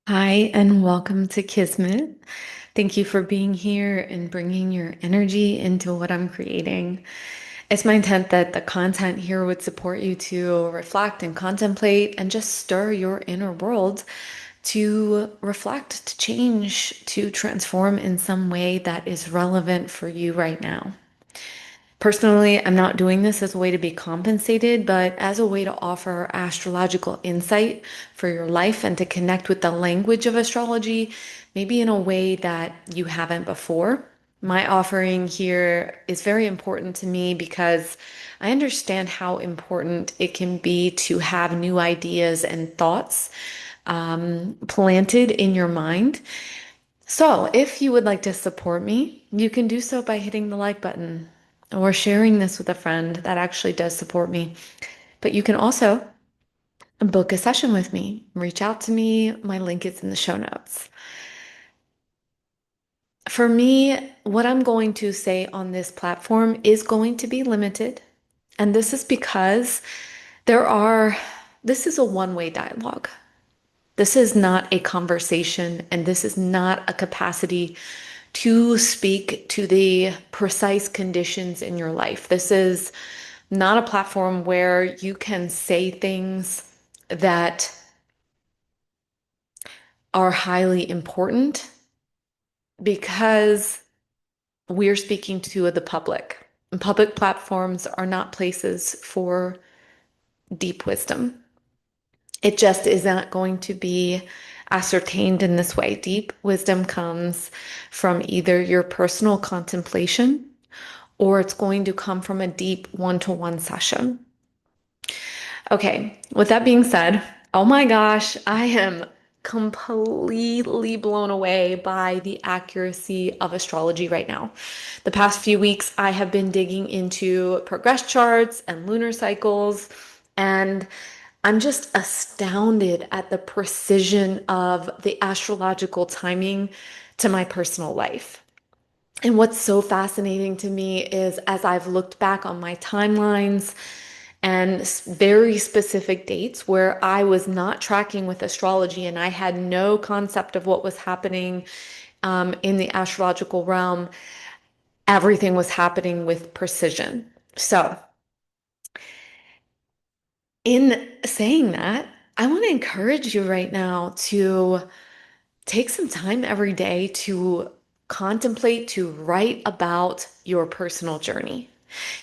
Hi, and welcome to Kismet. Thank you for being here and bringing your energy into what I'm creating. It's my intent that the content here would support you to reflect and contemplate and just stir your inner world to reflect, to change, to transform in some way that is relevant for you right now. Personally, I'm not doing this as a way to be compensated, but as a way to offer astrological insight for your life and to connect with the language of astrology, maybe in a way that you haven't before. My offering here is very important to me because I understand how important it can be to have new ideas and thoughts planted in your mind. So, if you would like to support me, you can do so by hitting the like button or sharing this with a friend that actually does support me. But you can also book a session with me. Reach out to me. My link is in the show notes. For me, what I'm going to say on this platform is going to be limited. And this is because there are, this is a one-way dialogue. This is not a conversation, and this is not a capacity to speak to the precise conditions in your life. This is not a platform where you can say things that are highly important because we're speaking to the public. And public platforms are not places for deep wisdom. It just isn't going to be ascertained in this way. Deep wisdom comes from either your personal contemplation or it's going to come from a deep one-to-one session. Okay, with that being said, oh my gosh, I am completely blown away by the accuracy of astrology right now. The past few weeks, I have been digging into progress charts and lunar cycles, and I'm just astounded at the precision of the astrological timing to my personal life. And what's so fascinating to me is as I've looked back on my timelines and very specific dates where I was not tracking with astrology and I had no concept of what was happening in the astrological realm, everything was happening with precision. So, in saying that, I want to encourage you right now to take some time every day to contemplate, to write about your personal journey.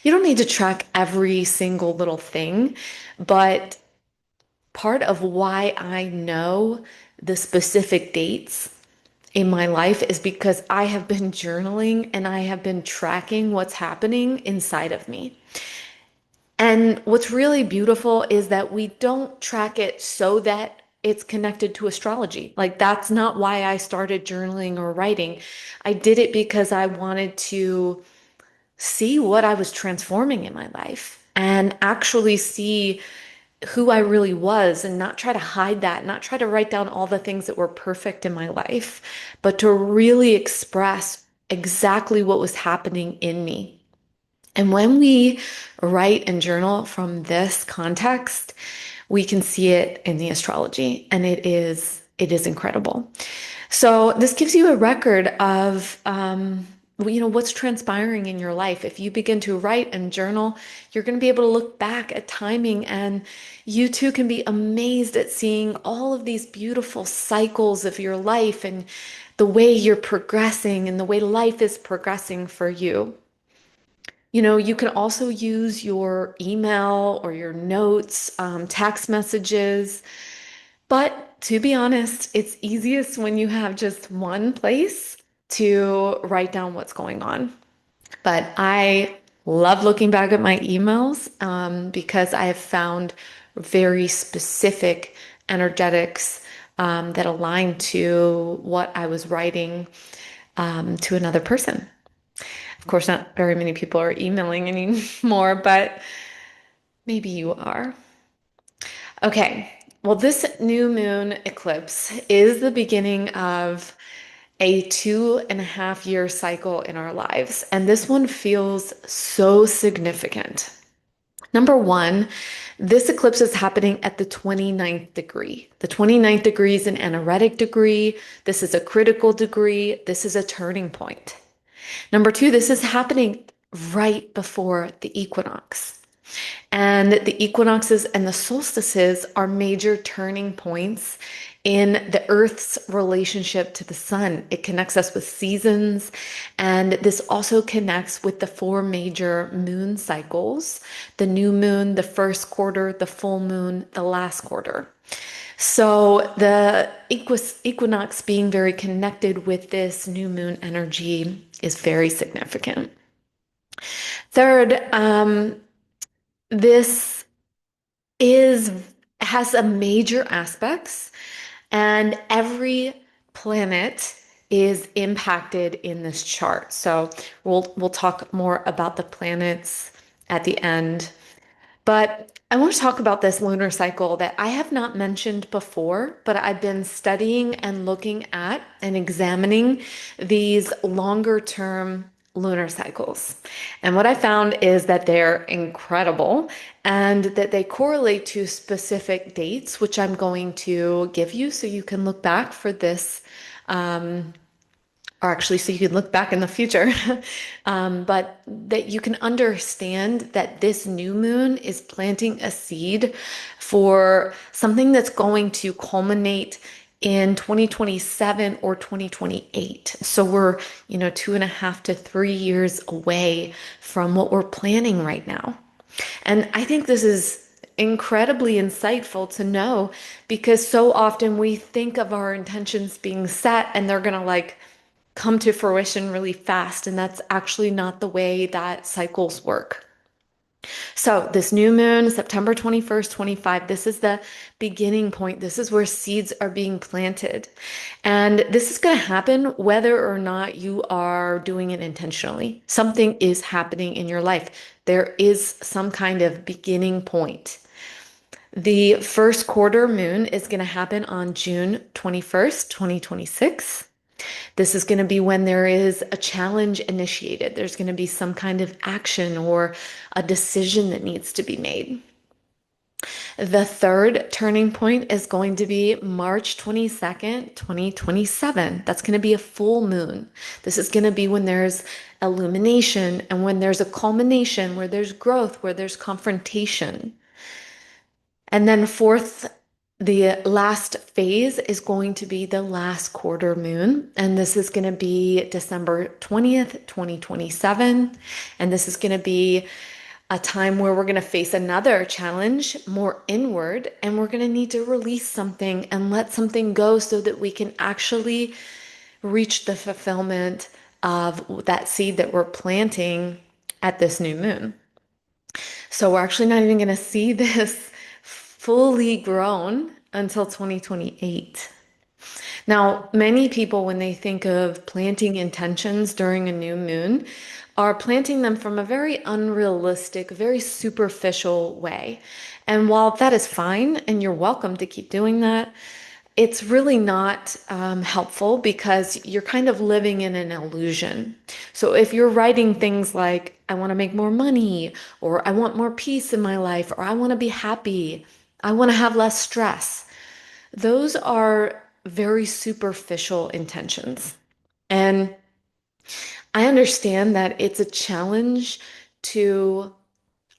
You don't need to track every single little thing, but part of why I know the specific dates in my life is because I have been journaling and I have been tracking what's happening inside of me. And what's really beautiful is that we don't track it so that it's connected to astrology. Like, that's not why I started journaling or writing. I did it because I wanted to see what I was transforming in my life and actually see who I really was and not try to hide that, not try to write down all the things that were perfect in my life, but to really express exactly what was happening in me. And when we write and journal from this context, we can see it in the astrology, and it is incredible. So this gives you a record of what's transpiring in your life. If you begin to write and journal, you're going to be able to look back at timing, and you too can be amazed at seeing all of these beautiful cycles of your life and the way you're progressing and the way life is progressing for you. You can also use your email or your notes, text messages. But to be honest, it's easiest when you have just one place to write down what's going on. But I love looking back at my emails because I have found very specific energetics that align to what I was writing to another person. Of course, not very many people are emailing anymore, but maybe you are. Okay, well, this new moon eclipse is the beginning of a 2.5 year cycle in our lives, and this one feels so significant. Number one, this eclipse is happening at the 29th degree. The 29th degree is an anaretic degree. This is a critical degree. This is a turning point. Number two, this is happening right before the equinox. And the equinoxes and the solstices are major turning points in the Earth's relationship to the sun. It connects us with seasons, and this also connects with the four major moon cycles: the new moon, the first quarter, the full moon, the last quarter. So the equinox being very connected with this new moon energy is very significant. Third, this is has a major aspects, and every planet is impacted in this chart. So we'll talk more about the planets at the end. But I want to talk about this lunar cycle that I have not mentioned before, but I've been studying and looking at and examining these longer term lunar cycles. And what I found is that they're incredible and that they correlate to specific dates, which I'm going to give you so you can look back for this. Or actually, so you can look back in the future, but that you can understand that this new moon is planting a seed for something that's going to culminate in 2027 or 2028. So we're, 2.5 to 3 years away from what we're planning right now. And I think this is incredibly insightful to know because so often we think of our intentions being set and they're going to come to fruition really fast. And that's actually not the way that cycles work. So this new moon, September 21st, 25, this is the beginning point. This is where seeds are being planted. And this is going to happen whether or not you are doing it intentionally. Something is happening in your life. There is some kind of beginning point. The first quarter moon is going to happen on June 21st, 2026. This is going to be when there is a challenge initiated. There's going to be some kind of action or a decision that needs to be made. The third turning point is going to be March 22nd, 2027. That's going to be a full moon. This is going to be when there's illumination and when there's a culmination, where there's growth, where there's confrontation. And then fourth, the last phase is going to be the last quarter moon. And this is going to be December 20th, 2027. And this is going to be a time where we're going to face another challenge, more inward, and we're going to need to release something and let something go so that we can actually reach the fulfillment of that seed that we're planting at this new moon. So we're actually not even going to see this fully grown until 2028. Now, many people, when they think of planting intentions during a new moon, are planting them from a very unrealistic, very superficial way. And while that is fine, and you're welcome to keep doing that, it's really not helpful because you're kind of living in an illusion. So if you're writing things like, I want to make more money, or I want more peace in my life, or I want to be happy, I want to have less stress, those are very superficial intentions. And I understand that it's a challenge to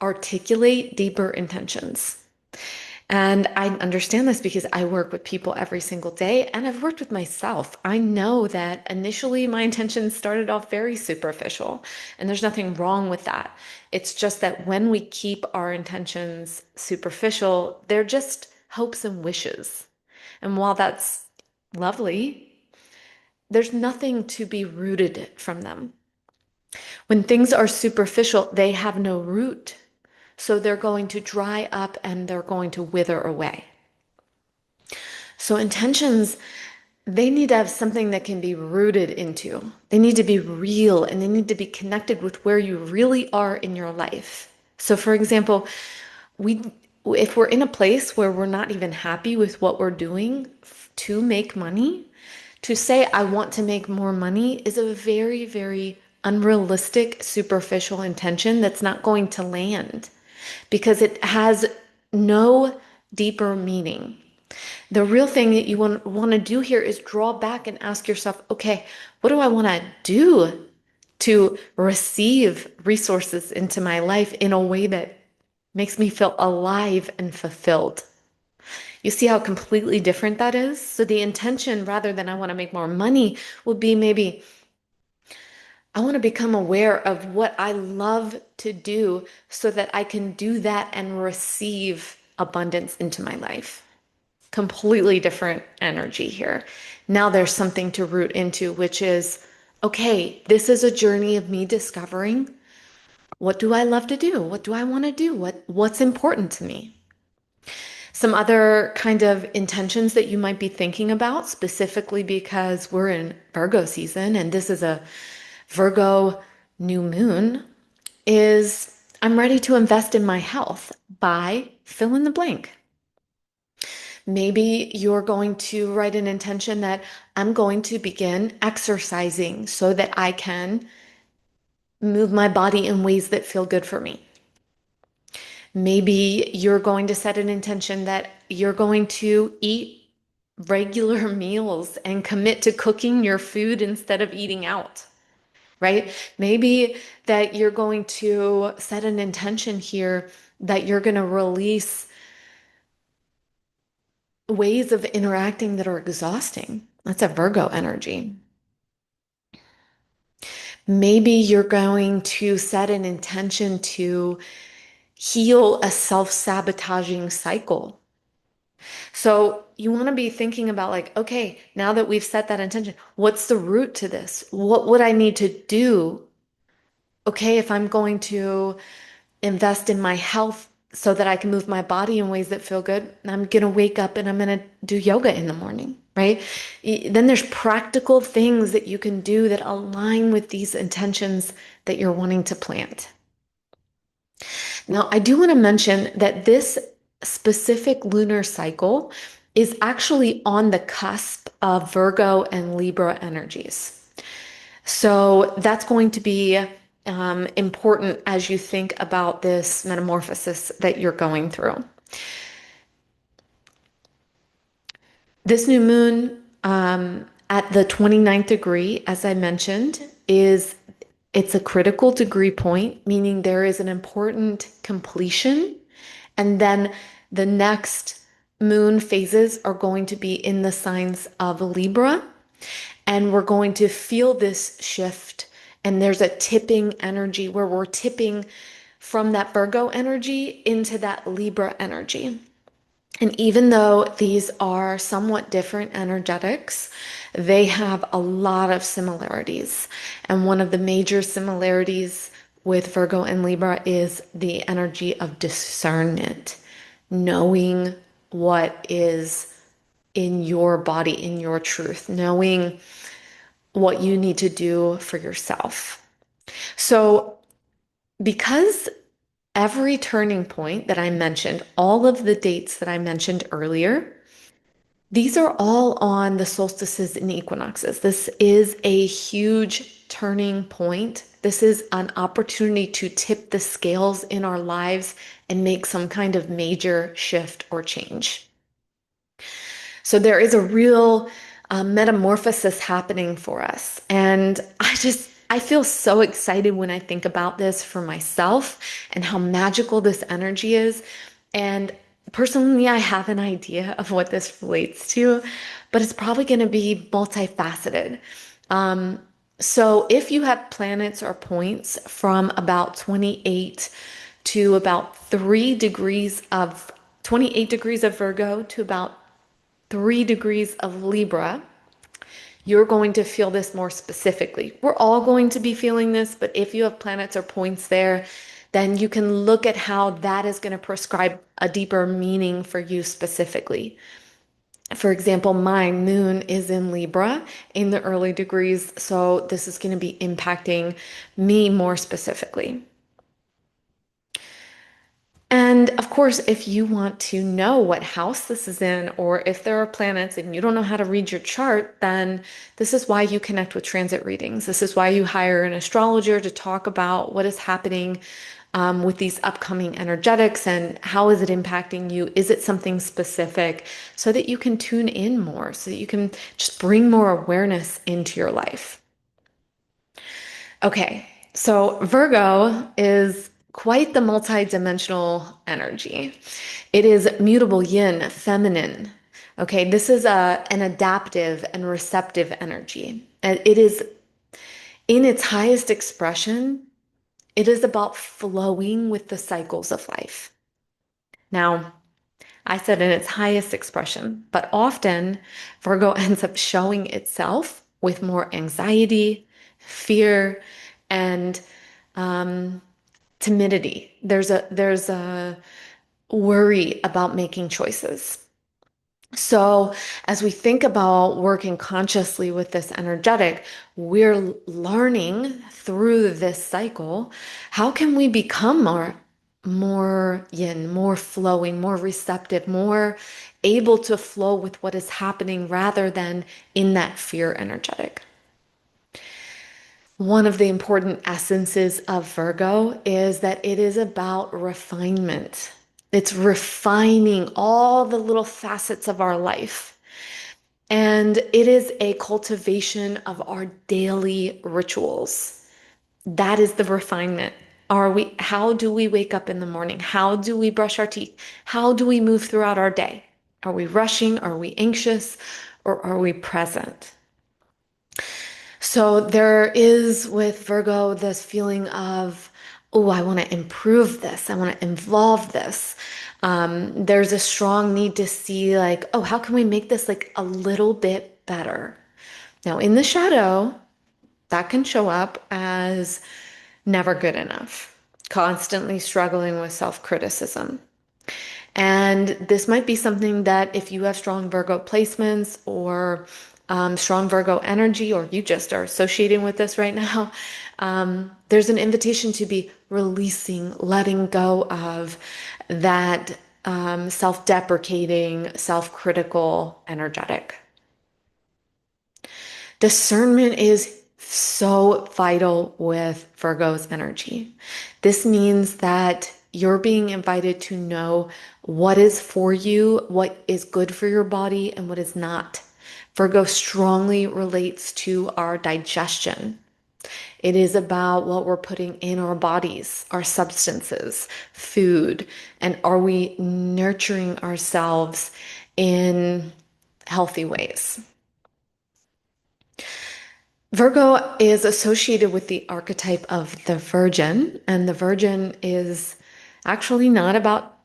articulate deeper intentions. And I understand this because I work with people every single day and I've worked with myself. I know that initially my intentions started off very superficial, and there's nothing wrong with that. It's just that when we keep our intentions superficial, they're just hopes and wishes. And while that's lovely, there's nothing to be rooted from them. When things are superficial, they have no root. So they're going to dry up and they're going to wither away. So intentions, they need to have something that can be rooted into. They need to be real and they need to be connected with where you really are in your life. So for example, if we're in a place where we're not even happy with what we're doing to make money, to say, I want to make more money is a very, very unrealistic, superficial intention that's not going to land. because it has no deeper meaning. The real thing that you want to do here is draw back and ask yourself, okay, what do I want to do to receive resources into my life in a way that makes me feel alive and fulfilled? You see how completely different that is? So the intention, rather than I want to make more money, would be maybe I want to become aware of what I love to do so that I can do that and receive abundance into my life. Completely different energy here. Now there's something to root into, which is, okay, this is a journey of me discovering what do I love to do? What do I want to do? What's important to me? Some other kind of intentions that you might be thinking about, specifically because we're in Virgo season and this is a Virgo new moon, is I'm ready to invest in my health by fill in the blank. Maybe you're going to write an intention that I'm going to begin exercising so that I can move my body in ways that feel good for me. Maybe you're going to set an intention that you're going to eat regular meals and commit to cooking your food instead of eating out, right? Maybe that you're going to set an intention here that you're going to release ways of interacting that are exhausting. That's a Virgo energy. Maybe you're going to set an intention to heal a self-sabotaging cycle. So you want to be thinking about like, okay, now that we've set that intention, what's the root to this? What would I need to do? Okay, if I'm going to invest in my health so that I can move my body in ways that feel good, I'm going to wake up and I'm going to do yoga in the morning, right? Then there's practical things that you can do that align with these intentions that you're wanting to plant. Now, I do want to mention that this specific lunar cycle is actually on the cusp of Virgo and Libra energies. So that's going to be important as you think about this metamorphosis that you're going through. This new moon at the 29th degree, as I mentioned, it's a critical degree point, meaning there is an important completion. And then the next moon phases are going to be in the signs of Libra. And we're going to feel this shift. And there's a tipping energy where we're tipping from that Virgo energy into that Libra energy. And even though these are somewhat different energetics, they have a lot of similarities. And one of the major similarities with Virgo and Libra is the energy of discernment, knowing what is in your body, in your truth, knowing what you need to do for yourself. So, because every turning point that I mentioned, all of the dates that I mentioned earlier, these are all on the solstices and equinoxes. This is a huge turning point. This is an opportunity to tip the scales in our lives and make some kind of major shift or change. So there is a real metamorphosis happening for us. And I feel so excited when I think about this for myself and how magical this energy is. And personally, I have an idea of what this relates to, but it's probably going to be multifaceted. So if you have planets or points from about 28 to about 3 degrees of 28 degrees of Virgo to about 3 degrees of Libra, you're going to feel this more specifically. We're all going to be feeling this, but if you have planets or points there, then you can look at how that is going to prescribe a deeper meaning for you specifically. For example, my moon is in Libra in the early degrees, so this is going to be impacting me more specifically. And of course, if you want to know what house this is in, or if there are planets and you don't know how to read your chart, then this is why you connect with transit readings. This is why you hire an astrologer to talk about what is happening with these upcoming energetics, and how is it impacting you? Is it something specific so that you can tune in more, so that you can just bring more awareness into your life? Okay, so Virgo is quite the multidimensional energy. It is mutable yin, feminine. Okay, this is an adaptive and receptive energy. And it is in its highest expression, it is about flowing with the cycles of life. Now, I said in its highest expression, but often Virgo ends up showing itself with more anxiety, fear, and um, timidity. There's a worry about making choices. So, as we think about working consciously with this energetic, we're learning through this cycle, how can we become more yin, more flowing, more receptive, more able to flow with what is happening rather than in that fear energetic. One of the important essences of Virgo is that it is about refinement. It's refining all the little facets of our life. And it is a cultivation of our daily rituals. That is the refinement. How do we wake up in the morning? How do we brush our teeth? How do we move throughout our day? Are we rushing? Are we anxious? Or are we present? So there is with Virgo this feeling of, oh, I want to improve this. I want to evolve this. There's a strong need to see like, oh, how can we make this like a little bit better? Now, in the shadow, that can show up as never good enough, constantly struggling with self-criticism. And this might be something that if you have strong Virgo placements or strong Virgo energy, or you just are associating with this right now, there's an invitation to be releasing, letting go of that self-deprecating, self-critical energetic. Discernment is so vital with Virgo's energy. This means that you're being invited to know what is for you, what is good for your body, and what is not. Virgo strongly relates to our digestion. It is about what we're putting in our bodies, our substances, food, and are we nurturing ourselves in healthy ways? Virgo is associated with the archetype of the virgin, and the virgin is actually not about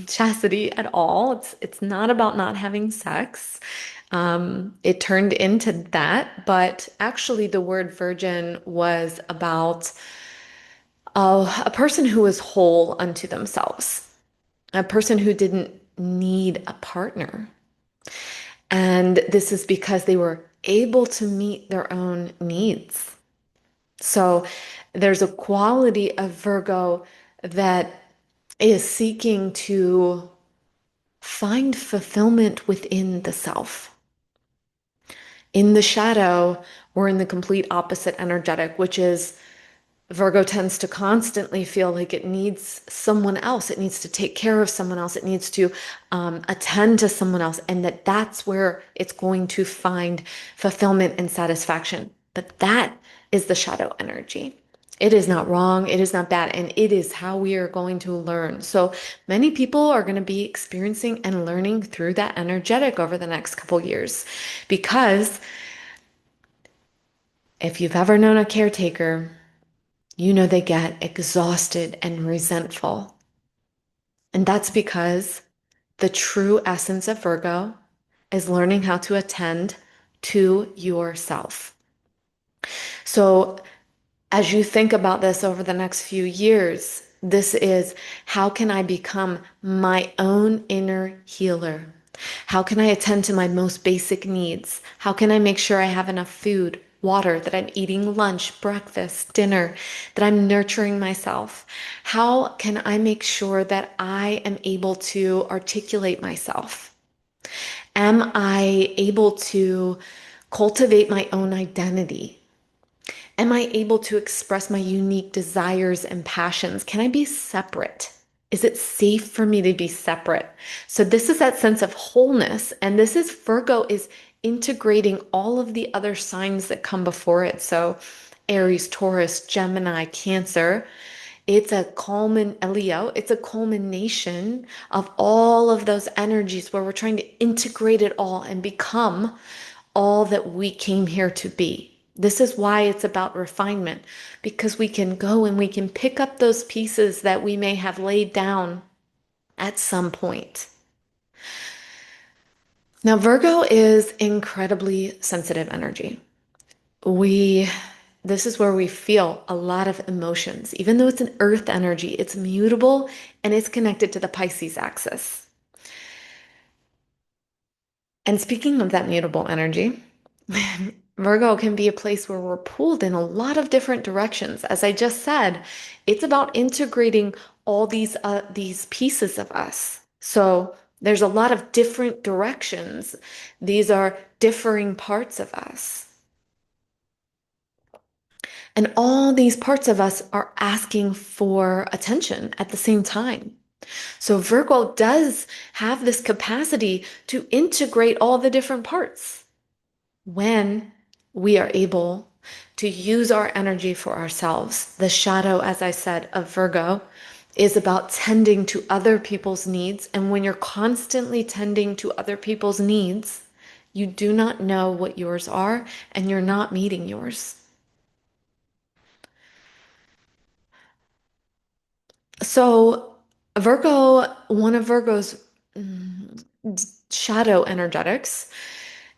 chastity at all. It's not about not having sex. It turned into that, but actually the word virgin was about a person who was whole unto themselves, a person who didn't need a partner. And this is because they were able to meet their own needs. So there's a quality of Virgo that is seeking to find fulfillment within the self. In the shadow, we're in the complete opposite energetic, which is Virgo tends to constantly feel like it needs someone else. It needs to take care of someone else. It needs to attend to someone else, and that's where it's going to find fulfillment and satisfaction. But that is the shadow energy. It is not wrong. It is not bad. And it is how we are going to learn. So many people are going to be experiencing and learning through that energetic over the next couple years, because if you've ever known a caretaker, you know they get exhausted and resentful. And that's because the true essence of Virgo is learning how to attend to yourself. So, as you think about this over the next few years, this is how can I become my own inner healer? How can I attend to my most basic needs? How can I make sure I have enough food, water, that I'm eating lunch, breakfast, dinner, that I'm nurturing myself? How can I make sure that I am able to articulate myself? Am I able to cultivate my own identity? Am I able to express my unique desires and passions? Can I be separate? Is it safe for me to be separate? So this is that sense of wholeness. And this is Virgo is integrating all of the other signs that come before it. So Aries, Taurus, Gemini, Cancer. It's a Leo, it's a culmination of all of those energies where we're trying to integrate it all and become all that we came here to be. This is why it's about refinement, because we can go and we can pick up those pieces that we may have laid down at some point. Now, Virgo is incredibly sensitive energy. We This is where we feel a lot of emotions. Even though it's an earth energy, it's mutable and it's connected to the Pisces axis. And speaking of that mutable energy, Virgo can be a place where we're pulled in a lot of different directions. As I just said, it's about integrating all these pieces of us. So there's a lot of different directions. These are differing parts of us. And all these parts of us are asking for attention at the same time. So Virgo does have this capacity to integrate all the different parts when we are able to use our energy for ourselves. The shadow, as I said, of Virgo is about tending to other people's needs. And when you're constantly tending to other people's needs, you do not know what yours are and you're not meeting yours. So, one of Virgo's mm, shadow energetics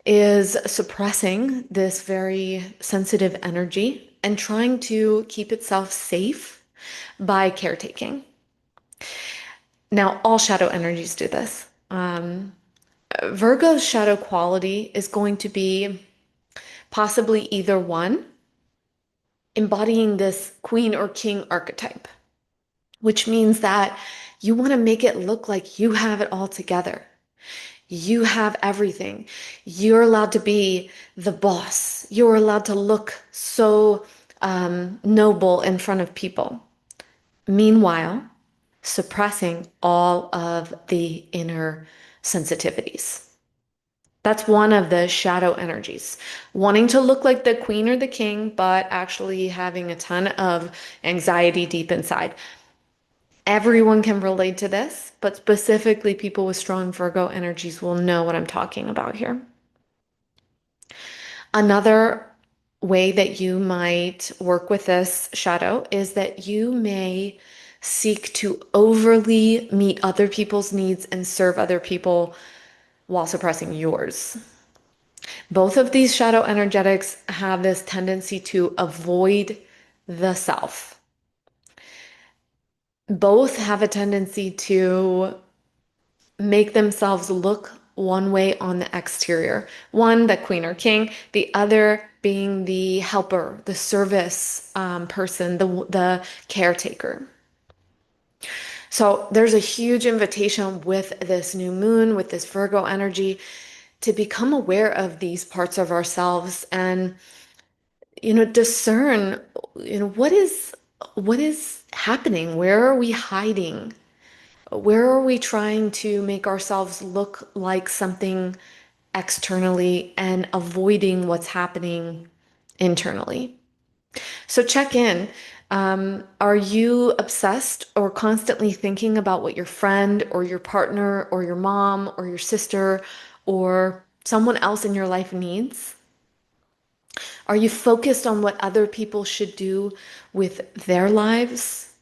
is suppressing this very sensitive energy and trying to keep itself safe by caretaking. Now, all shadow energies do this. Virgo's shadow quality is going to be possibly either one, embodying this queen or king archetype, which means that you want to make it look like you have it all together. You have everything. You're allowed to be the boss. You're allowed to look so noble in front of people. Meanwhile, suppressing all of the inner sensitivities. That's one of the shadow energies. Wanting to look like the queen or the king, but actually having a ton of anxiety deep inside. Everyone can relate to this, but specifically people with strong Virgo energies will know what I'm talking about here. Another way that you might work with this shadow is that you may seek to overly meet other people's needs and serve other people while suppressing yours. Both of these shadow energetics have this tendency to avoid the self. Both have a tendency to make themselves look one way on the exterior. One, the queen or king, the other being the helper, the service person, the caretaker. So there's a huge invitation with this new moon, with this Virgo energy, to become aware of these parts of ourselves and, discern, what is happening? Where are we hiding? Where are we trying to make ourselves look like something externally and avoiding what's happening internally? So check in. Are you obsessed or constantly thinking about what your friend or your partner or your mom or your sister or someone else in your life needs? Are you focused on what other people should do with their lives?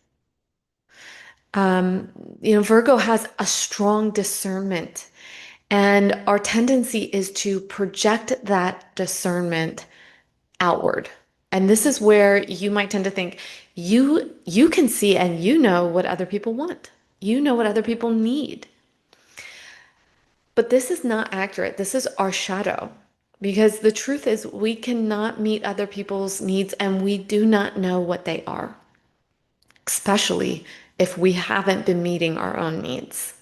Um, Virgo has a strong discernment, and our tendency is to project that discernment outward. And this is where you might tend to think you can see and you know what other people want. You know what other people need. But this is not accurate. This is our shadow. Because the truth is we cannot meet other people's needs and we do not know what they are, especially if we haven't been meeting our own needs.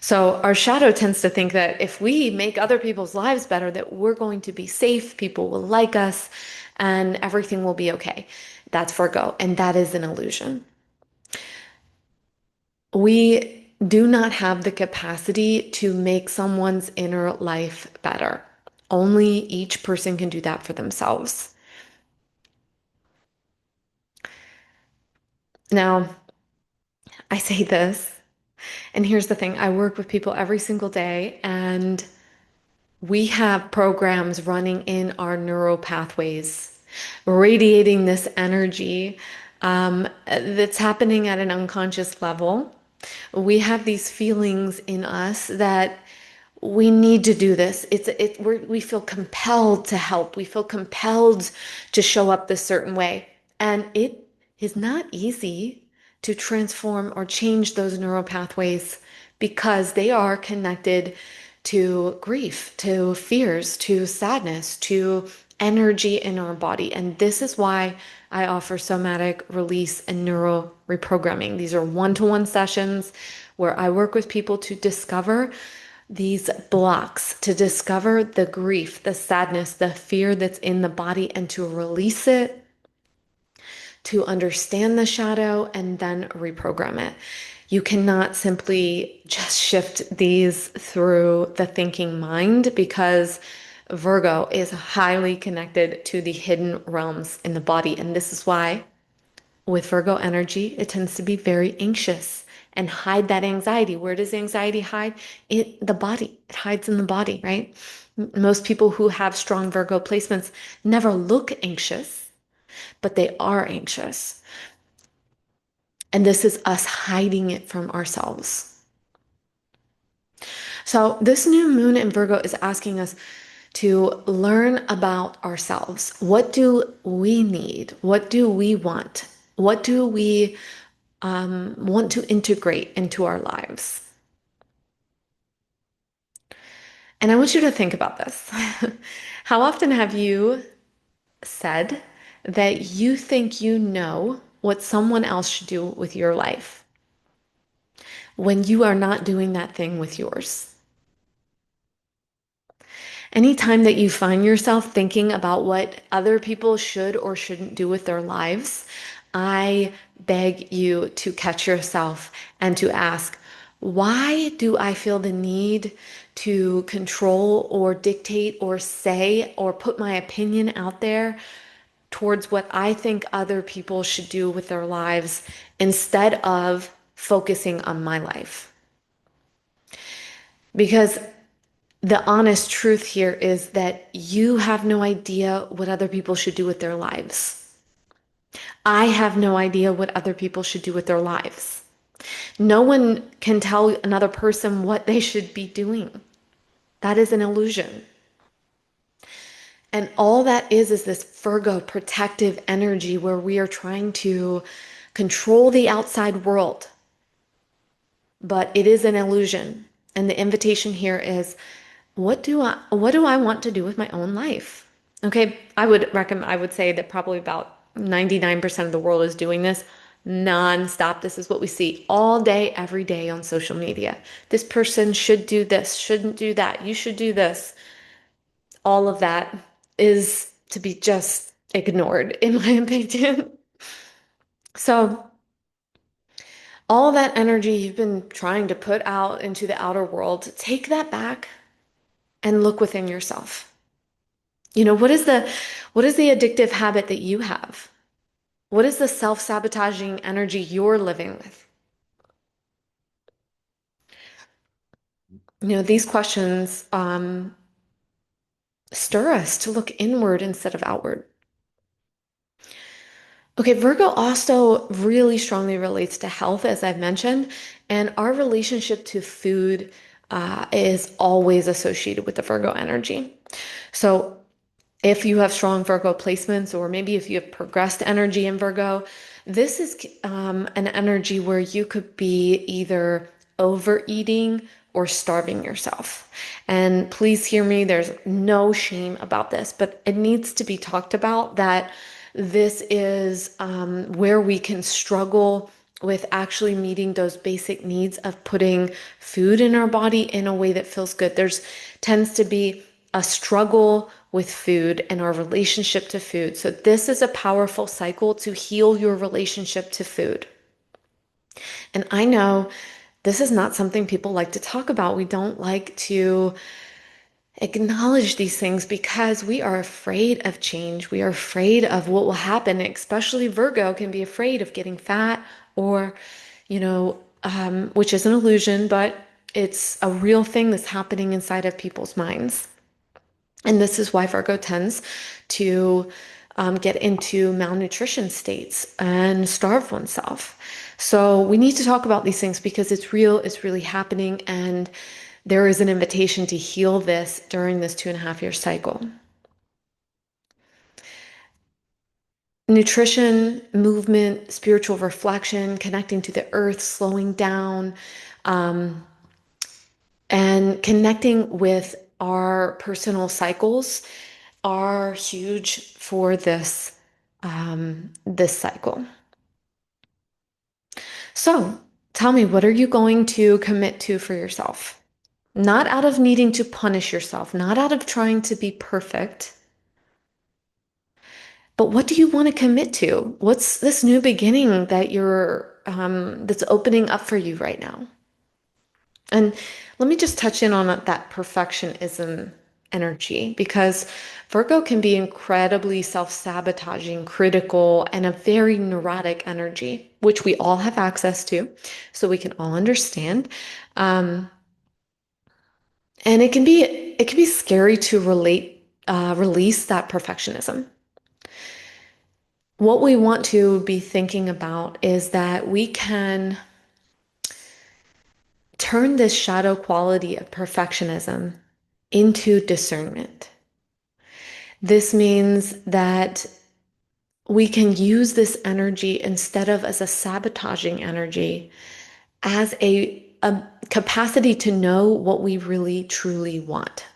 So our shadow tends to think that if we make other people's lives better, that we're going to be safe, people will like us, and everything will be okay. That's Virgo, and that is an illusion. We do not have the capacity to make someone's inner life better. Only each person can do that for themselves. Now, I say this, and here's the thing, I work with people every single day, and we have programs running in our neural pathways, radiating this energy that's happening at an unconscious level. We have these feelings in us that we need to do this. We feel compelled to help. We feel compelled to show up this certain way. And it is not easy to transform or change those neural pathways because they are connected to grief, to fears, to sadness, to energy in our body. And this is why I offer somatic release and neuro reprogramming. These are one-to-one sessions where I work with people to discover these blocks, to discover the grief, the sadness, the fear that's in the body, and to release it, to understand the shadow, and then reprogram it. You cannot simply just shift these through the thinking mind because Virgo is highly connected to the hidden realms in the body. And this is why with Virgo energy, it tends to be very anxious and hide that anxiety. Where does anxiety hide? In the body. It hides in the body, right? Most people who have strong Virgo placements never look anxious, but they are anxious. And this is us hiding it from ourselves. So, this new moon in Virgo is asking us to learn about ourselves. What do we need? What do we want? What do we want to integrate into our lives? And I want you to think about this. How often have you said that you think you know what someone else should do with your life when you are not doing that thing with yours? Anytime that you find yourself thinking about what other people should or shouldn't do with their lives, I beg you to catch yourself and to ask, why do I feel the need to control or dictate or say or put my opinion out there towards what I think other people should do with their lives instead of focusing on my life? Because the honest truth here is that you have no idea what other people should do with their lives. I have no idea what other people should do with their lives. No one can tell another person what they should be doing. That is an illusion. And all that is this Virgo protective energy where we are trying to control the outside world. But it is an illusion. And the invitation here is, what do I want to do with my own life? Okay, I would say that probably about 99% of the world is doing this nonstop. This is what we see all day, every day on social media. This person should do this, shouldn't do that. You should do this. All of that is to be just ignored, in my opinion. So, all that energy you've been trying to put out into the outer world, take that back and look within yourself. You know, what is the addictive habit that you have? What is the self-sabotaging energy you're living with? You know, these questions stir us to look inward instead of outward. Okay, Virgo also really strongly relates to health, as I've mentioned, and our relationship to food is always associated with the Virgo energy. So if you have strong Virgo placements, or maybe if you have progressed energy in Virgo, this is an energy where you could be either overeating or starving yourself. And please hear me, there's no shame about this, but it needs to be talked about that this is where we can struggle with actually meeting those basic needs of putting food in our body in a way that feels good. There's tends to be a struggle with food and our relationship to food. So this is a powerful cycle to heal your relationship to food. And I know this is not something people like to talk about. We don't like to acknowledge these things because we are afraid of change. We are afraid of what will happen, especially Virgo can be afraid of getting fat or, which is an illusion, but it's a real thing that's happening inside of people's minds. And this is why Virgo tends to get into malnutrition states and starve oneself. So we need to talk about these things because it's real, it's really happening, and there is an invitation to heal this during this 2.5 year cycle. Nutrition, movement, spiritual reflection, connecting to the earth, slowing down, um, and connecting with our personal cycles are huge for this cycle. So tell me, what are you going to commit to for yourself? Not out of needing to punish yourself, not out of trying to be perfect, but what do you want to commit to? What's this new beginning that that's opening up for you right now? And let me just touch in on that perfectionism energy because Virgo can be incredibly self-sabotaging, critical, and a very neurotic energy, which we all have access to, so we can all understand. Um, and it can be scary to release that perfectionism. What we want to be thinking about is that we can turn this shadow quality of perfectionism into discernment. This means that we can use this energy instead of as a sabotaging energy, as a capacity to know what we really truly want.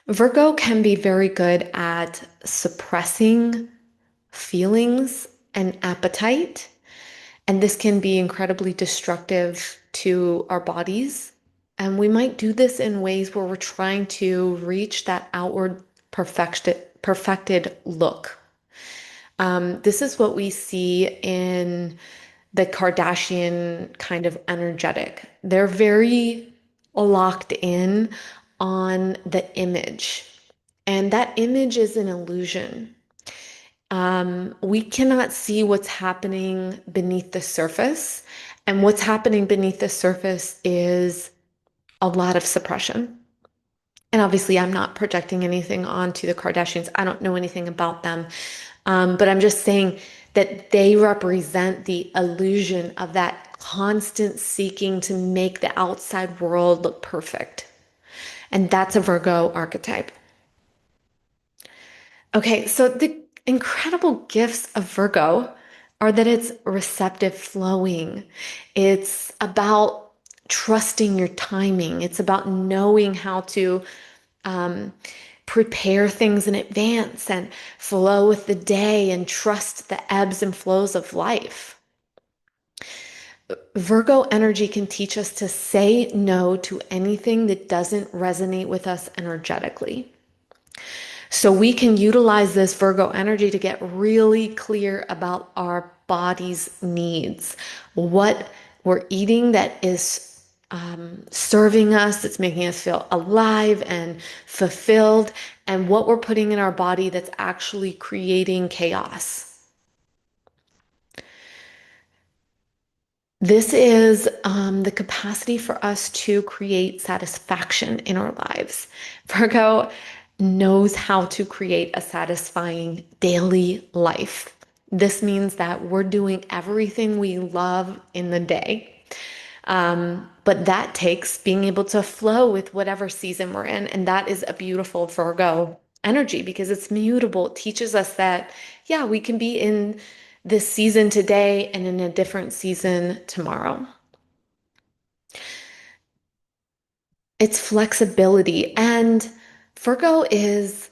Virgo can be very good at suppressing feelings and appetite. And this can be incredibly destructive to our bodies. And we might do this in ways where we're trying to reach that outward perfected look. This is what we see in the Kardashian kind of energetic. They're very locked in on the image, and that image is an illusion. We cannot see what's happening beneath the surface. And what's happening beneath the surface is a lot of suppression. And obviously, I'm not projecting anything onto the Kardashians. I don't know anything about them. But I'm just saying that they represent the illusion of that constant seeking to make the outside world look perfect. And that's a Virgo archetype. Okay, so the incredible gifts of Virgo are that it's receptive flowing. It's about trusting your timing. It's about knowing how to um, prepare things in advance and flow with the day and trust the ebbs and flows of life. Virgo energy can teach us to say no to anything that doesn't resonate with us energetically. So we can utilize this Virgo energy to get really clear about our body's needs, what we're eating that is serving us, that's making us feel alive and fulfilled, and what we're putting in our body that's actually creating chaos. This is the capacity for us to create satisfaction in our lives. Virgo knows how to create a satisfying daily life. This means that we're doing everything we love in the day. But that takes being able to flow with whatever season we're in. And that is a beautiful Virgo energy because it's mutable. It teaches us that, yeah, we can be in this season today and in a different season tomorrow. It's flexibility. And Virgo is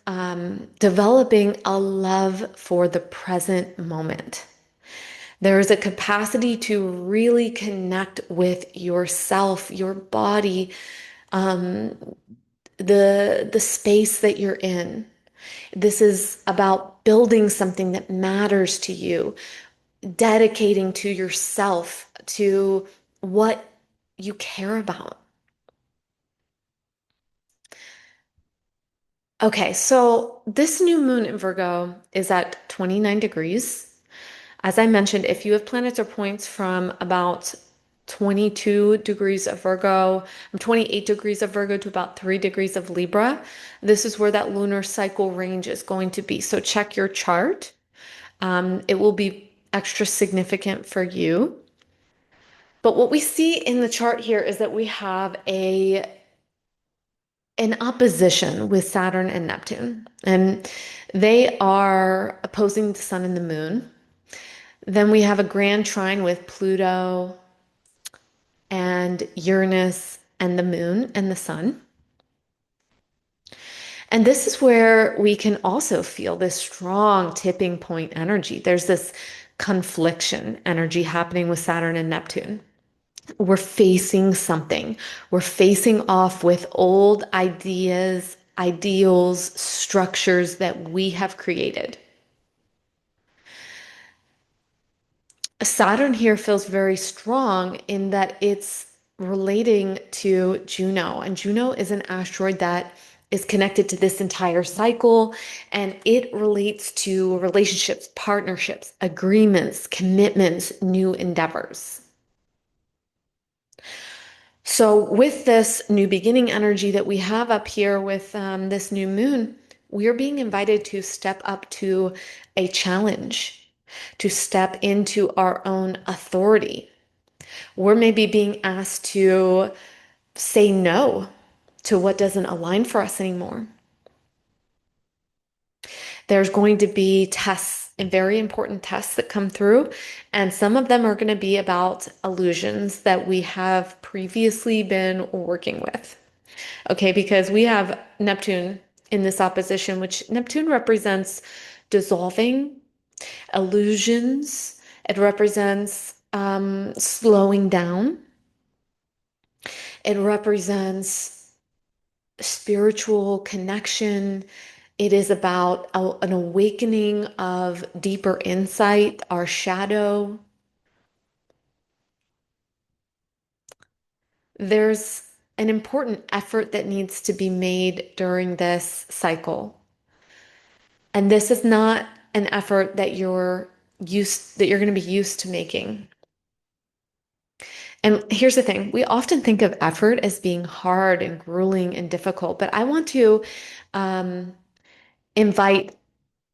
developing a love for the present moment. There is a capacity to really connect with yourself, your body, um, the space that you're in. This is about building something that matters to you, dedicating to yourself, to what you care about. Okay, so this new moon in Virgo is at 29 degrees. As I mentioned, if you have planets or points from about 22 degrees of Virgo, from 28 degrees of Virgo to about 3 degrees of Libra, this is where that lunar cycle range is going to be. So check your chart. It will be extra significant for you. But what we see in the chart here is that we have a an opposition with Saturn and Neptune, and they are opposing the sun and the moon. Then we have a grand trine with Pluto and Uranus and the moon and the sun. And this is where we can also feel this strong tipping point energy. There's this confliction energy happening with Saturn and Neptune. We're facing something. We're facing off with old ideas, ideals, structures that we have created. Saturn here feels very strong in that it's relating to Juno, and Juno is an asteroid that is connected to this entire cycle, and it relates to relationships, partnerships, agreements, commitments, new endeavors. So, with this new beginning energy that we have up here with this new moon, we are being invited to step up to a challenge, to step into our own authority. We're maybe being asked to say no to what doesn't align for us anymore. There's going to be tests and very important tests that come through, and some of them are going to be about illusions that we have previously been working with. Okay, because we have Neptune in this opposition, which Neptune represents dissolving, illusions. It represents slowing down. It represents spiritual connection. It is about an awakening of deeper insight, our shadow. There's an important effort that needs to be made during this cycle. And this is not an effort that you're going to be used to making. And here's the thing, we often think of effort as being hard and grueling and difficult, but I want to um, invite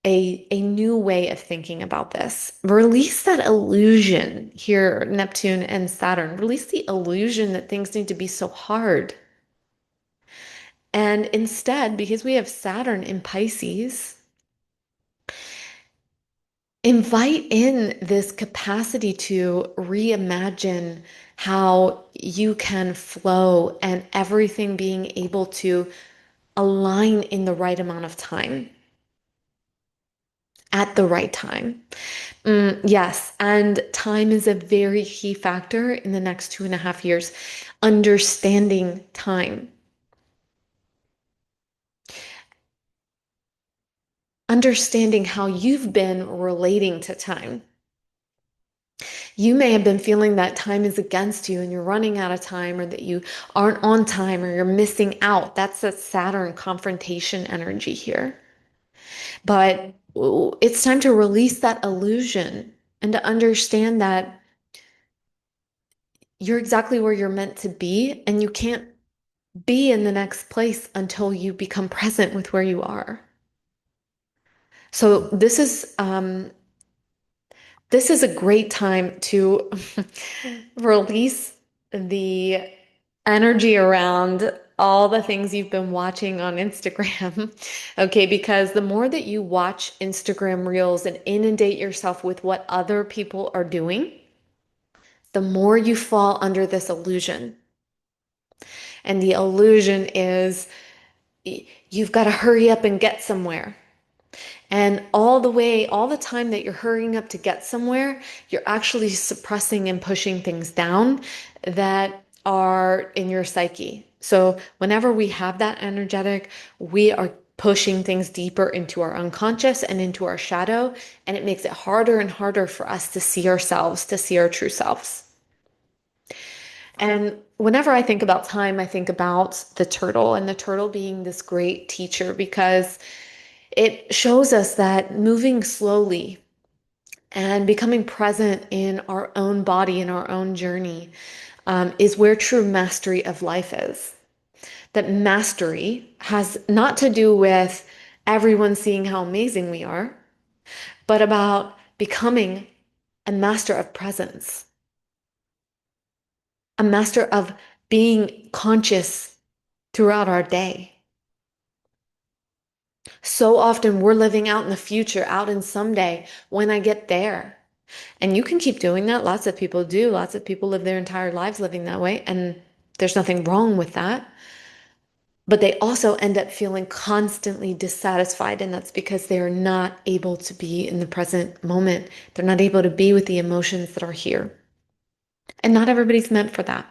a new way of thinking about this. Release that illusion here, Neptune and Saturn. Release the illusion that things need to be so hard. And instead, because we have Saturn in Pisces, invite in this capacity to reimagine how you can flow and everything being able to align in the right amount of time, at the right time. Yes, and time is a very key factor in the next 2.5 years. Understanding time, understanding how you've been relating to time. You may have been feeling that time is against you and you're running out of time, or that you aren't on time or you're missing out. That's that Saturn confrontation energy here. But it's time to release that illusion and to understand that you're exactly where you're meant to be, and you can't be in the next place until you become present with where you are. So this is a great time to release the energy around all the things you've been watching on Instagram. Okay, because the more that you watch Instagram reels and inundate yourself with what other people are doing, the more you fall under this illusion. And the illusion is you've got to hurry up and get somewhere. And all the time that you're hurrying up to get somewhere, you're actually suppressing and pushing things down that are in your psyche. So whenever we have that energetic, we are pushing things deeper into our unconscious and into our shadow, and it makes it harder and harder for us to see ourselves, to see our true selves. And whenever I think about time, I think about the turtle and the turtle being this great teacher because it shows us that moving slowly and becoming present in our own body, in our own journey, is where true mastery of life is. That mastery has not to do with everyone seeing how amazing we are, but about becoming a master of presence, a master of being conscious throughout our day. So often we're living out in the future, out in someday when I get there. And you can keep doing that. Lots of people do. Lots of people live their entire lives living that way. And there's nothing wrong with that. But they also end up feeling constantly dissatisfied. And that's because they are not able to be in the present moment. They're not able to be with the emotions that are here. And not everybody's meant for that.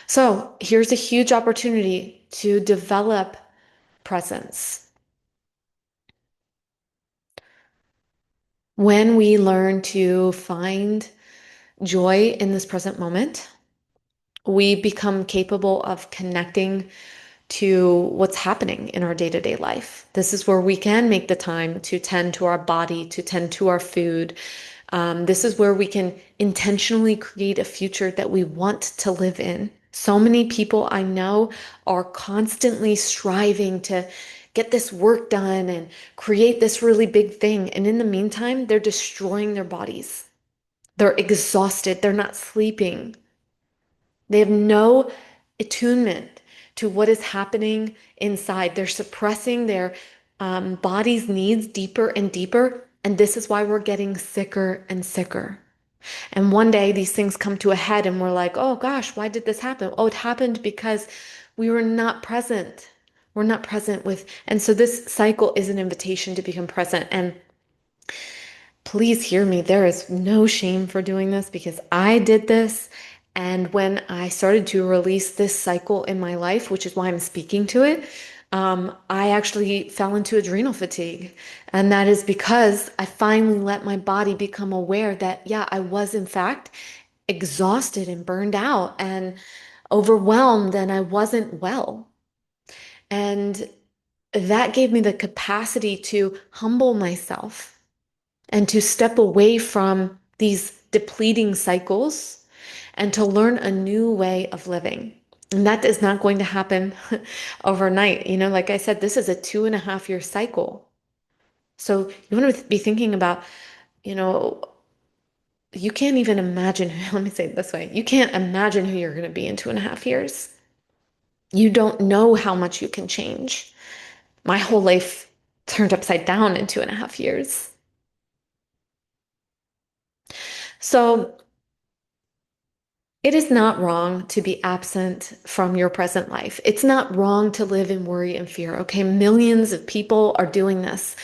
So here's a huge opportunity to develop presence. When we learn to find joy in this present moment, we become capable of connecting to what's happening in our day-to-day life. This is where we can make the time to tend to our body, to tend to our food. This is where we can intentionally create a future that we want to live in. So many people I know are constantly striving to get this work done and create this really big thing. And in the meantime, they're destroying their bodies. They're exhausted. They're not sleeping. They have no attunement to what is happening inside. They're suppressing their body's needs deeper and deeper. And this is why we're getting sicker and sicker. And one day these things come to a head and we're like, oh gosh, why did this happen? Oh, it happened because we were not present. We're not present with. And so this cycle is an invitation to become present. And please hear me. There is no shame for doing this because I did this. And when I started to release this cycle in my life, which is why I'm speaking to it, I actually fell into adrenal fatigue. And that is because I finally let my body become aware that, yeah, I was in fact exhausted and burned out and overwhelmed, and I wasn't well. And that gave me the capacity to humble myself and to step away from these depleting cycles and to learn a new way of living. And that is not going to happen overnight. You know, like I said, this is a 2.5 year cycle. So you want to be thinking about, you know, you can't even imagine, let me say it this way, you can't imagine who you're going to be in 2.5 years. You don't know how much you can change. My whole life turned upside down in 2.5 years. So it is not wrong to be absent from your present life. It's not wrong to live in worry and fear. Okay, millions of people are doing this.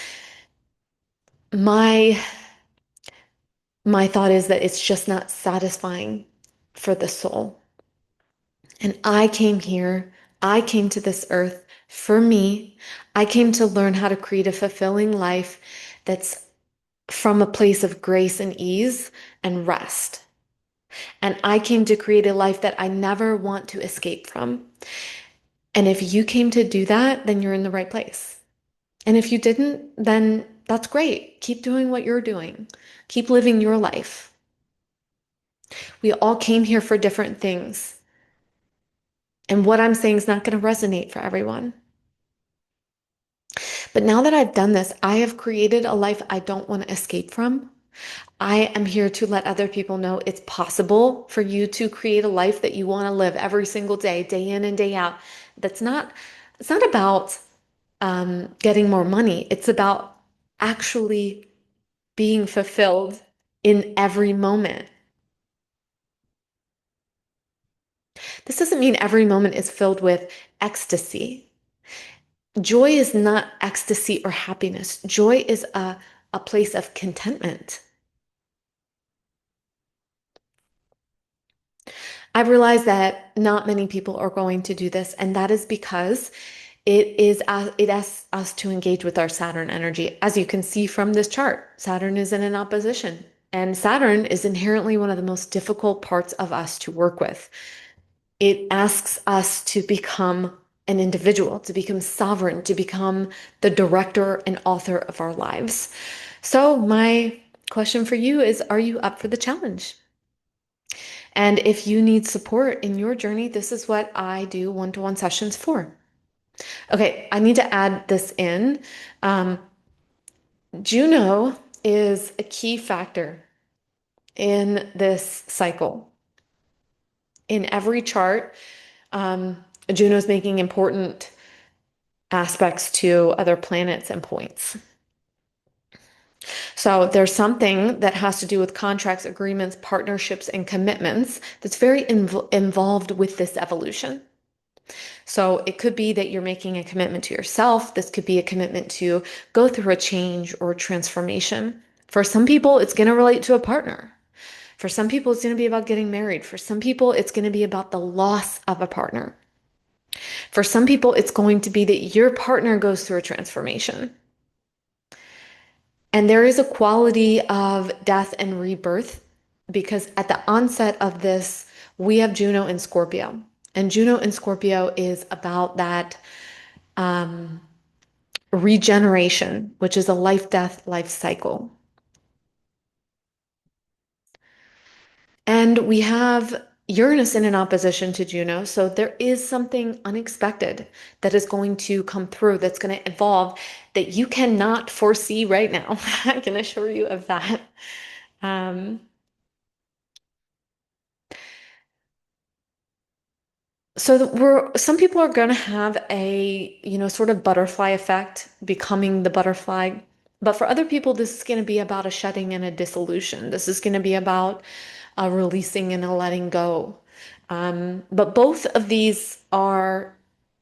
My my thought is that it's just not satisfying for the soul. And I came here, I came to this earth for me. I came to learn how to create a fulfilling life that's from a place of grace and ease and rest. And I came to create a life that I never want to escape from. And if you came to do that, then you're in the right place. And if you didn't, then that's great. Keep doing what you're doing. Keep living your life. We all came here for different things. And what I'm saying is not going to resonate for everyone. But now that I've done this, I have created a life I don't want to escape from. I am here to let other people know it's possible for you to create a life that you want to live every single day, day in and day out. That's not, it's not about getting more money. It's about actually being fulfilled in every moment. This doesn't mean every moment is filled with ecstasy. Joy is not ecstasy or happiness. Joy is a place of contentment. I've realized that not many people are going to do this, and that is because it asks us to engage with our Saturn energy. As you can see from this chart, Saturn is in an opposition, and Saturn is inherently one of the most difficult parts of us to work with. It asks us to become an individual, to become sovereign, to become the director and author of our lives. So, my question for you is, are you up for the challenge? And if you need support in your journey, this is what I do one-to-one sessions for. Okay, I need to add this in. Um, Juno is a key factor in this cycle. In every chart, Juno is making important aspects to other planets and points. So there's something that has to do with contracts, agreements, partnerships, and commitments that's very involved with this evolution. So it could be that you're making a commitment to yourself. This could be a commitment to go through a change or transformation. For some people, it's going to relate to a partner. For some people, it's going to be about getting married. For some people, it's going to be about the loss of a partner. For some people, it's going to be that your partner goes through a transformation. And there is a quality of death and rebirth because at the onset of this, we have Juno in Scorpio. And Juno in Scorpio is about that regeneration, which is a life death life cycle. And we have Uranus in an opposition to Juno. So there is something unexpected that is going to come through, that's going to evolve that you cannot foresee right now. I can assure you of that. Um, So some people are going to have a, sort of butterfly effect, becoming the butterfly. But for other people, this is going to be about a shedding and a dissolution. This is going to be about a releasing and a letting go. But both of these are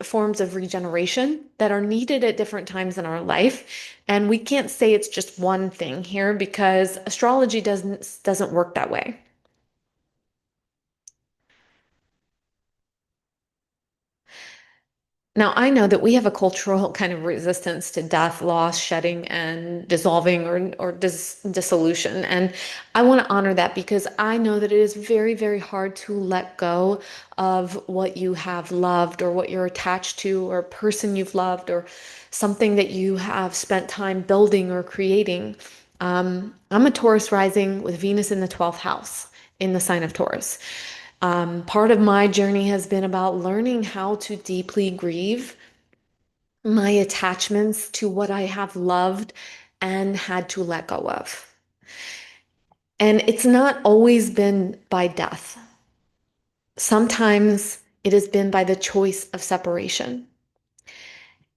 forms of regeneration that are needed at different times in our life. And we can't say it's just one thing here because astrology doesn't work that way. Now, I know that we have a cultural kind of resistance to death, loss, shedding, and dissolving or dissolution. And I want to honor that because I know that it is very, very hard to let go of what you have loved or what you're attached to or a person you've loved or something that you have spent time building or creating. I'm a Taurus rising with Venus in the 12th house in the sign of Taurus. Part of my journey has been about learning how to deeply grieve my attachments to what I have loved and had to let go of. And it's not always been by death. Sometimes it has been by the choice of separation.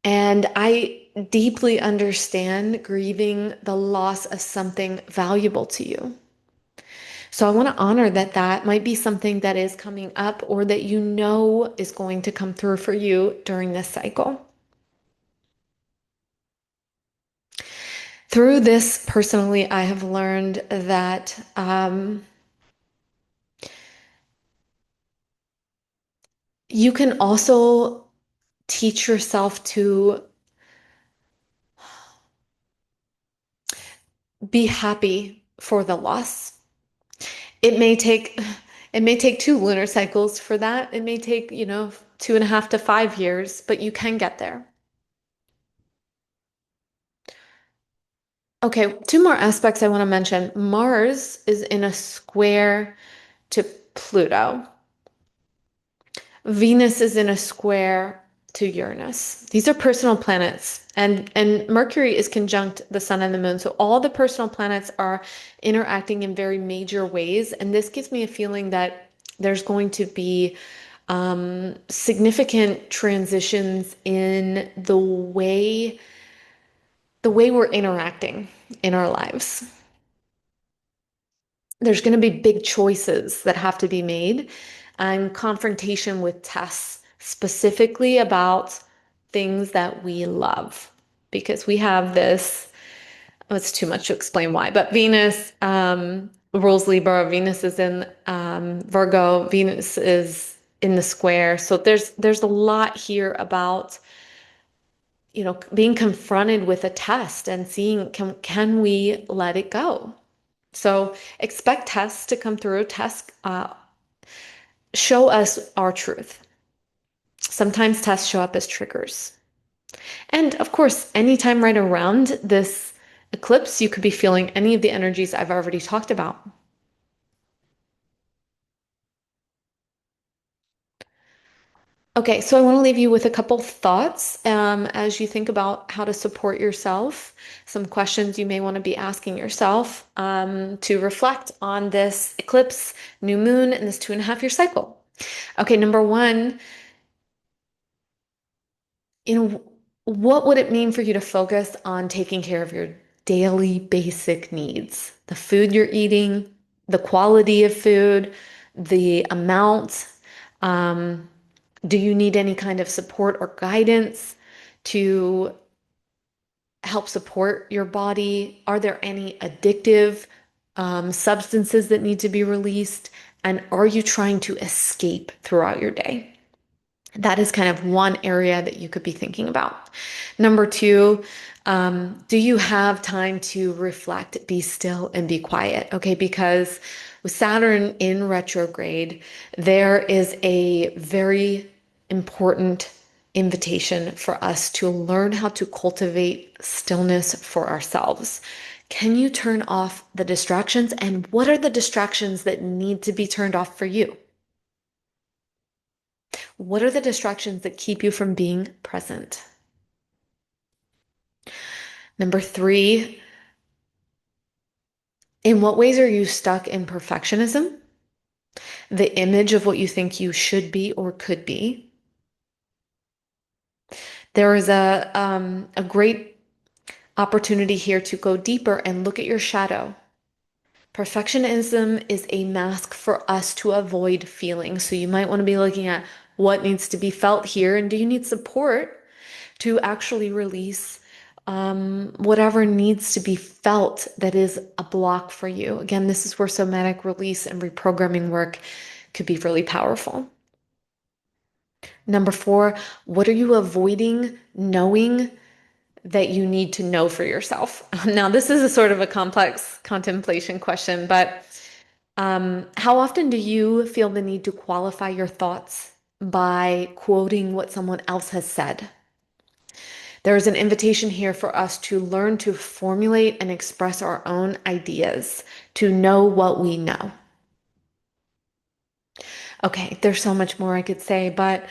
And I deeply understand grieving the loss of something valuable to you. So I want to honor that that might be something that is coming up or that you know is going to come through for you during this cycle. Through this, personally, I have learned that you can also teach yourself to be happy for the loss. It may take it may take two lunar cycles for that. It may take, 2.5 to 5 years, but you can get there. Okay, two more aspects I want to mention. Mars is in a square to Pluto. Venus is in a square to Uranus. These are personal planets, and Mercury is conjunct the sun and the moon. So all the personal planets are interacting in very major ways, and this gives me a feeling that there's going to be significant transitions in the way we're interacting in our lives. There's going to be big choices that have to be made and confrontation with tests specifically about things that we love because we have this, oh, it's too much to explain why, but Venus rules Libra, Venus is in Virgo, Venus is in the square. So there's a lot here about, being confronted with a test and seeing can we let it go? So expect tests to come through. Tests show us our truth. Sometimes tests show up as triggers. And of course, anytime right around this eclipse, you could be feeling any of the energies I've already talked about. Okay, so I want to leave you with a couple thoughts as you think about how to support yourself, some questions you may want to be asking yourself to reflect on this eclipse, new moon, and this 2.5 year cycle. Okay, number one, what would it mean for you to focus on taking care of your daily basic needs? The food you're eating, the quality of food, the amount. Um, do you need any kind of support or guidance to help support your body? Are there any addictive substances that need to be released? And are you trying to escape throughout your day? That is kind of one area that you could be thinking about. Number two, do you have time to reflect, be still, and be quiet? Okay, because with Saturn in retrograde, there is a very important invitation for us to learn how to cultivate stillness for ourselves. Can you turn off the distractions? And what are the distractions that need to be turned off for you? What are the distractions that keep you from being present? Number three, in what ways are you stuck in perfectionism? The image of what you think you should be or could be. There is a great opportunity here to go deeper and look at your shadow. Perfectionism is a mask for us to avoid feeling. So you might want to be looking at what needs to be felt here, and do you need support to actually release whatever needs to be felt that is a block for you. Again, this is where somatic release and reprogramming work could be really powerful. Number four, what are you avoiding knowing that you need to know for yourself? Now, this is a sort of a complex contemplation question, but how often do you feel the need to qualify your thoughts by quoting what someone else has said? There is an invitation here for us to learn to formulate and express our own ideas, to know what we know. Okay, there's so much more I could say, but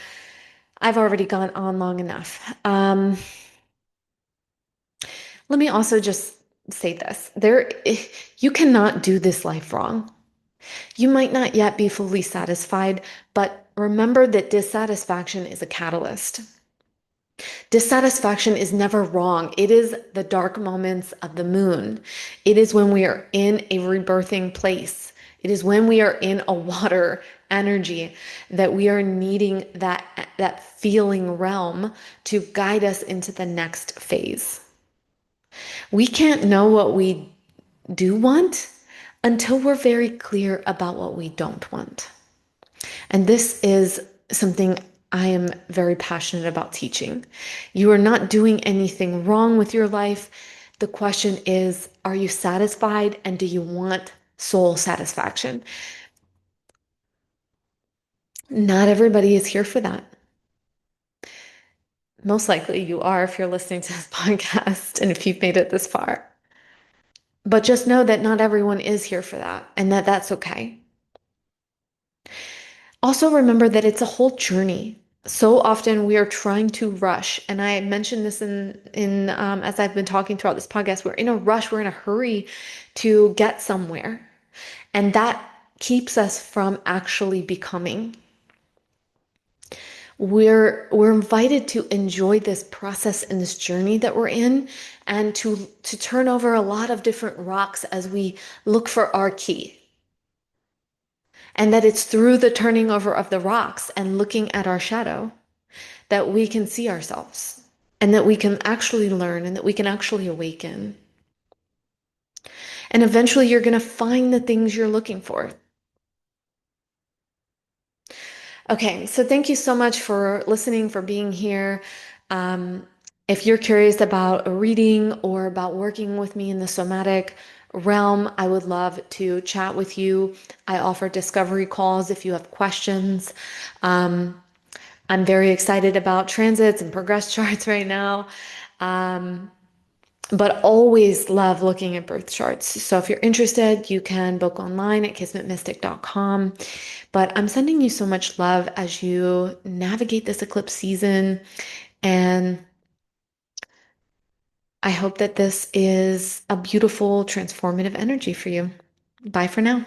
I've already gone on long enough. Let me also just say this. You cannot do this life wrong. You might not yet be fully satisfied, but remember that dissatisfaction is a catalyst. Dissatisfaction is never wrong. It is the dark moments of the moon. It is when we are in a rebirthing place. It is when we are in a water energy that we are needing that feeling realm to guide us into the next phase. We can't know what we do want until we're very clear about what we don't want. And this is something I am very passionate about teaching. You are not doing anything wrong with your life. The question is, are you satisfied and do you want soul satisfaction? Not everybody is here for that. Most likely you are if you're listening to this podcast and if you've made it this far. But just know that not everyone is here for that and that that's okay. Also, remember that it's a whole journey. So often we are trying to rush, and I mentioned this in as I've been talking throughout this podcast. We're in a rush, we're in a hurry to get somewhere, and that keeps us from actually becoming. We're invited to enjoy this process and this journey that we're in, and to turn over a lot of different rocks as we look for our key. And that it's through the turning over of the rocks and looking at our shadow that we can see ourselves and that we can actually learn and that we can actually awaken. And eventually you're going to find the things you're looking for. Okay, so thank you so much for listening, for being here. Um, if you're curious about a reading or about working with me in the somatic realm, I would love to chat with you. I offer discovery calls if you have questions. Um, I'm very excited about transits and progress charts right now. Um, but always love looking at birth charts. So if you're interested, you can book online at kismetmystic.com. But I'm sending you so much love as you navigate this eclipse season. And I hope that this is a beautiful, transformative energy for you. Bye for now.